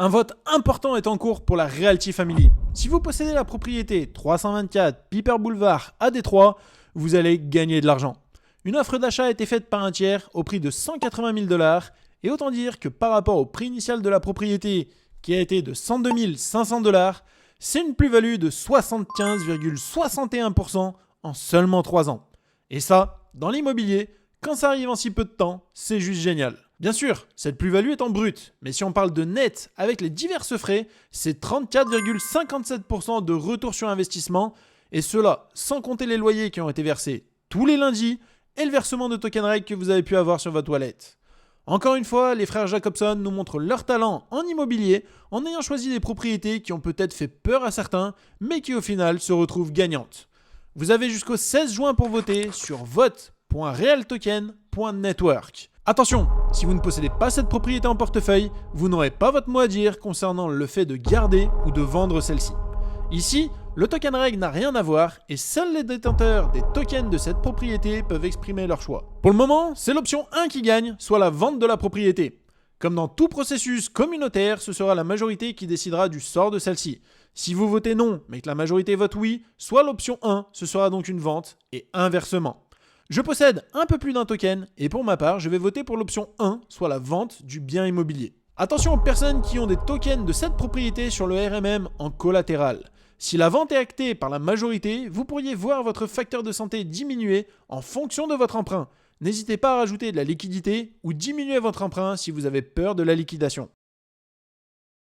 Un vote important est en cours pour la Realty Family. Si vous possédez la propriété 324 Piper Boulevard à Détroit, vous allez gagner de l'argent. Une offre d'achat a été faite par un tiers au prix de 180 000 $ et autant dire que par rapport au prix initial de la propriété qui a été de 102 500 $, c'est une plus-value de 75,61% en seulement 3 ans. Et ça, dans l'immobilier, quand ça arrive en si peu de temps, c'est juste génial. Bien sûr, cette plus-value est en brut, mais si on parle de net avec les diverses frais, c'est 34,57% de retour sur investissement, et cela sans compter les loyers qui ont été versés tous les lundis et le versement de token reg que vous avez pu avoir sur votre wallet. Encore une fois, les frères Jacobson nous montrent leur talent en immobilier en ayant choisi des propriétés qui ont peut-être fait peur à certains, mais qui au final se retrouvent gagnantes. Vous avez jusqu'au 16 juin pour voter sur vote.realtoken.network. Attention, si vous ne possédez pas cette propriété en portefeuille, vous n'aurez pas votre mot à dire concernant le fait de garder ou de vendre celle-ci. Ici, le token reg n'a rien à voir et seuls les détenteurs des tokens de cette propriété peuvent exprimer leur choix. Pour le moment, c'est l'option 1 qui gagne, soit la vente de la propriété. Comme dans tout processus communautaire, ce sera la majorité qui décidera du sort de celle-ci. Si vous votez non, mais que la majorité vote oui, soit l'option 1, ce sera donc une vente, et inversement. Je possède un peu plus d'un token, et pour ma part, je vais voter pour l'option 1, soit la vente du bien immobilier. Attention aux personnes qui ont des tokens de cette propriété sur le RMM en collatéral. Si la vente est actée par la majorité, vous pourriez voir votre facteur de santé diminuer en fonction de votre emprunt. N'hésitez pas à rajouter de la liquidité ou diminuer votre emprunt si vous avez peur de la liquidation.